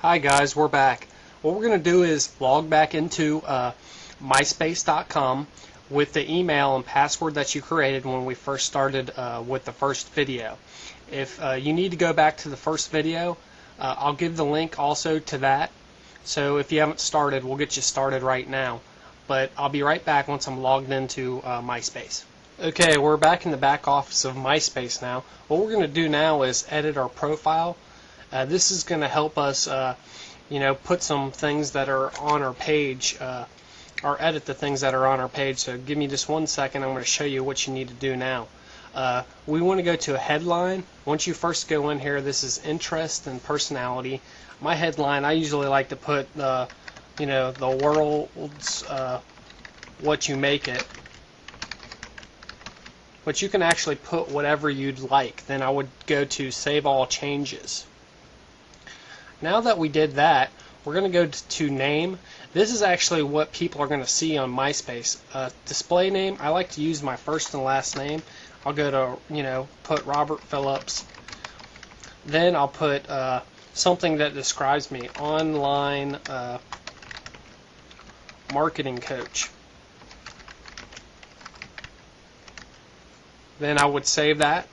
Hi guys, we're back. What we're going to do is log back into myspace.com with the email and password that you created when we first started with the first video. If you need to go back to the first video, I'll give the link also to that. So if you haven't started, we'll get you started right now. But I'll be right back once I'm logged into MySpace. Okay, we're back in the back office of MySpace now. What we're going to do now is edit our profile. This is going to help us, put some things that are on our page, or edit the things that are on our page. So give me just 1 second. I'm going to show you what you need to do now. We want to go to a headline. Once you first go in here, this is interest and personality. My headline, I usually like to put the world's what you make it. But you can actually put whatever you'd like. Then I would go to Save All Changes. Now that we did that, we're going to go to Name. This is actually what people are going to see on MySpace. Display name, I like to use my first and last name. I'll go to, put Robert Phillips. Then I'll put something that describes me. Online marketing coach. Then I would save that,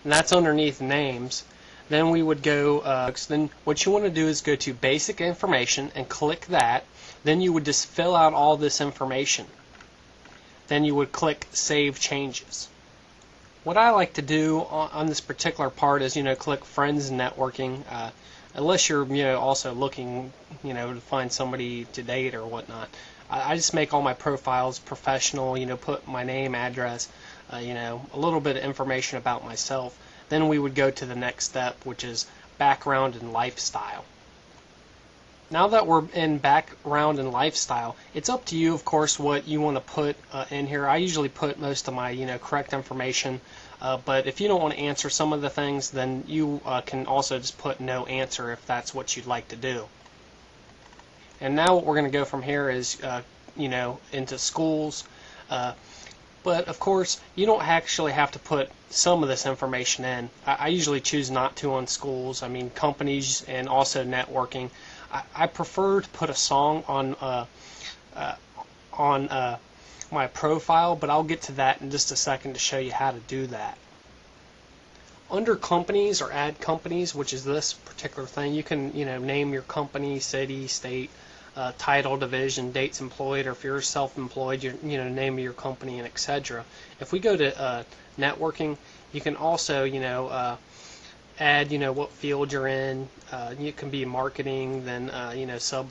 and that's underneath names. Then we would go, then what you want to do is go to basic information and click that. Then you would just fill out all this information. Then you would click Save Changes. What I like to do on this particular part is, click Friends and Networking, unless you're, also looking, to find somebody to date or whatnot. I just make all my profiles professional, put my name, address, a little bit of information about myself. Then we would go to the next step, which is background and lifestyle. Now that we're in background and lifestyle, it's up to you, of course, what you want to put in here. I usually put most of my, correct information, but if you don't want to answer some of the things, then you can also just put no answer if that's what you'd like to do. And now what we're going to go from here is, into schools. But of course, you don't actually have to put some of this information in. I usually choose not to on schools. I mean, companies and also networking. I prefer to put a song on my profile, but I'll get to that in just a second to show you how to do that. Under companies or add companies, which is this particular thing, you can name your company, city, state, title, division, dates employed, or if you're self-employed, name of your company, and etc. If we go to networking, you can also add what field you're in. It can be marketing, then sub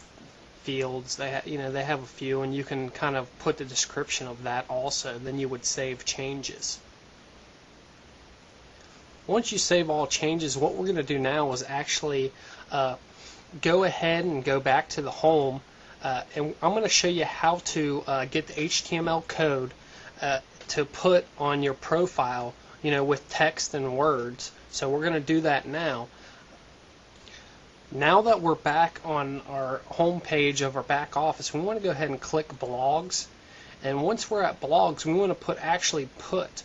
fields. They have a few, and you can kind of put the description of that also. Then you would save changes. Once you save all changes, what we're going to do now is actually go ahead and go back to the home, and I'm going to show you how to get the HTML code to put on your profile, with text and words. So we're going to do that now. Now that we're back on our home page of our back office, we want to go ahead and click Blogs. And once we're at Blogs, we want to actually put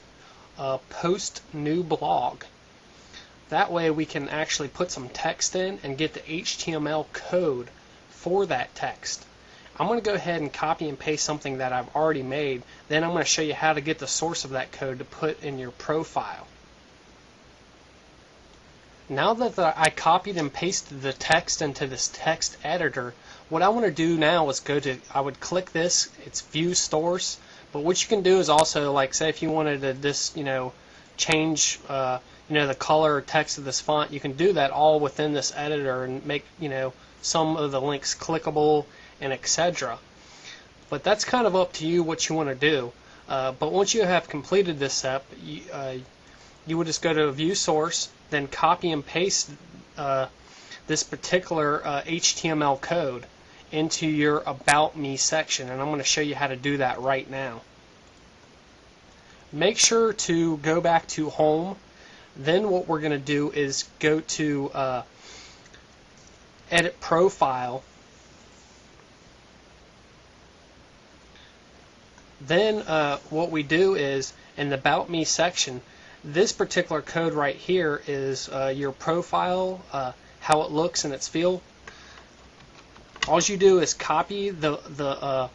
Post New Blog. That way we can actually put some text in and get the HTML code for that text. I'm going to go ahead and copy and paste something that I've already made. Then I'm going to show you how to get the source of that code to put in your profile. Now that I copied and pasted the text into this text editor, what I want to do now is I would click this, it's View Source, but what you can do is also, like, say if you wanted to change the color or text of this font, you can do that all within this editor and make some of the links clickable and etc. But that's kind of up to you what you want to do. But once you have completed this step, you would just go to View Source, then copy and paste this particular HTML code into your About Me section, and I'm going to show you how to do that right now. Make sure to go back to Home. Then what we're going to do is go to Edit Profile. Then what we do is, in the About Me section, this particular code right here is your profile how it looks and its feel, all you do is copy the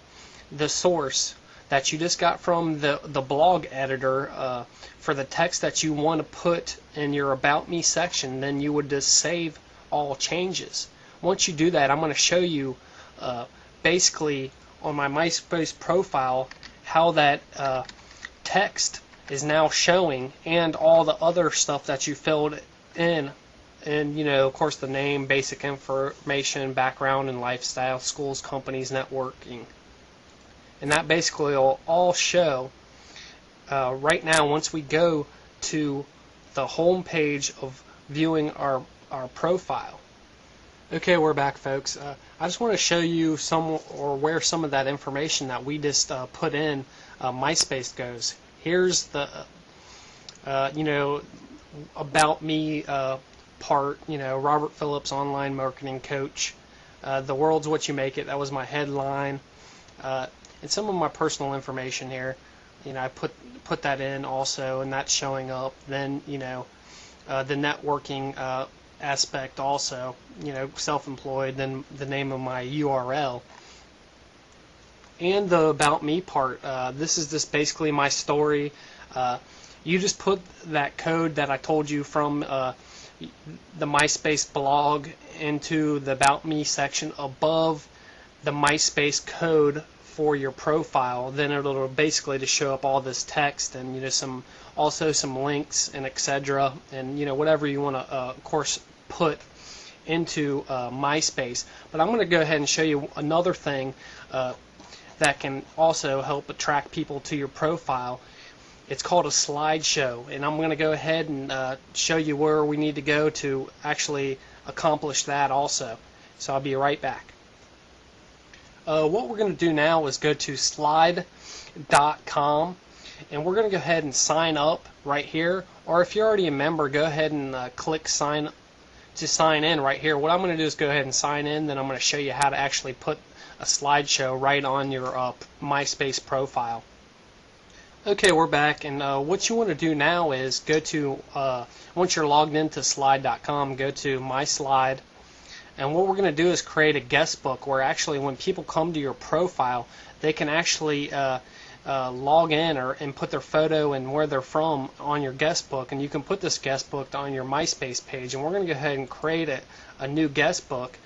source that you just got from the blog editor for the text that you want to put in your About Me section. Then you would just save all changes. Once you do that, I'm going to show you basically on my Myspace profile how that text is now showing, and all the other stuff that you filled in, and of course the name, basic information, background and lifestyle, schools, companies, networking. And that basically will all show right now once we go to the home page of viewing our profile. Okay, we're back, folks. I just want to show you where some of that information that we just put in Myspace goes. Here's the About Me part. Robert Phillips, online marketing coach. The world's what you make it. That was my headline. And some of my personal information here, I put that in also, and that's showing up. Then the networking aspect also, self-employed, then the name of my URL, and the About Me part. This is just basically my story. You just put that code that I told you from the Myspace blog into the About Me section above the Myspace code for your profile. Then it'll basically just show up all this text and some links and etc. and whatever you want to of course put into Myspace. But I'm going to go ahead and show you another thing that can also help attract people to your profile. It's called a slideshow, and I'm going to go ahead and show you where we need to go to actually accomplish that also. So I'll be right back. What we're going to do now is go to slide.com, and we're going to go ahead and sign up right here. Or if you're already a member, go ahead and click sign in right here. What I'm going to do is go ahead and sign in, then I'm going to show you how to actually put a slideshow right on your Myspace profile. Okay, we're back, and what you want to do now is go to, once you're logged into slide.com, go to My Slide. And what we're going to do is create a guest book where actually when people come to your profile, they can actually log in and put their photo and where they're from on your guest book. And you can put this guest book on your Myspace page. And we're going to go ahead and create a new guest book.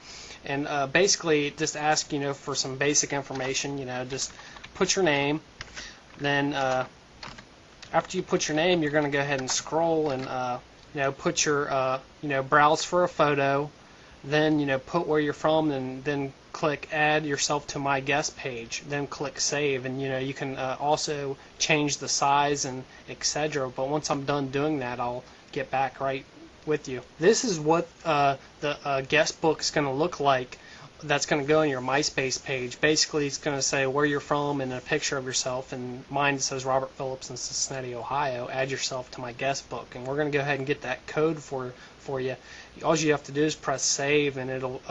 And basically just ask, for some basic information. Just put your name. Then after you put your name, you're going to go ahead and scroll and put your browse for a photo. Then put where you're from, and then click add yourself to my guest page. Then click save, and you can also change the size and etc. But once I'm done doing that, I'll get back right with you. This is what the guest book is going to look like. That's going to go on your Myspace page. Basically, it's going to say where you're from and a picture of yourself. And mine says Robert Phillips in Cincinnati, Ohio. Add yourself to my guest book. And we're going to go ahead and get that code for you. All you have to do is press save, and it'll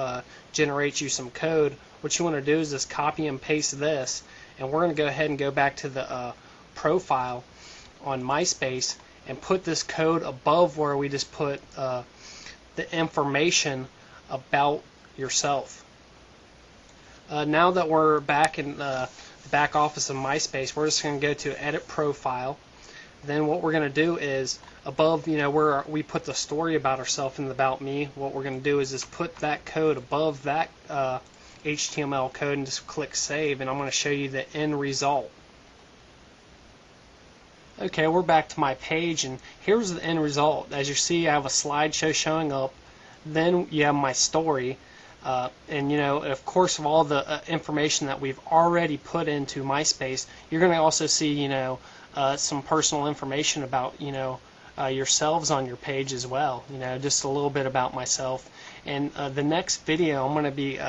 generate you some code. What you want to do is just copy and paste this. And we're going to go ahead and go back to the profile on Myspace and put this code above where we just put the information about yourself. Now that we're back in the back office of Myspace, we're just going to go to Edit Profile. Then what we're going to do is above, where we put the story about ourselves in the About Me, what we're going to do is just put that code above that HTML code and just click Save, and I'm going to show you the end result. Okay, we're back to my page, and here's the end result. As you see, I have a slideshow showing up. Then you have my story. And of course, of all the information that we've already put into Myspace, you're going to also see some personal information about yourselves on your page as well. Just a little bit about myself. And the next video, I'm going to be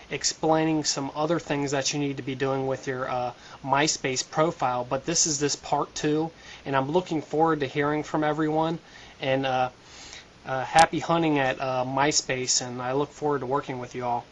explaining some other things that you need to be doing with your Myspace profile. But this is part 2, and I'm looking forward to hearing from everyone. And happy hunting at Myspace, and I look forward to working with you all.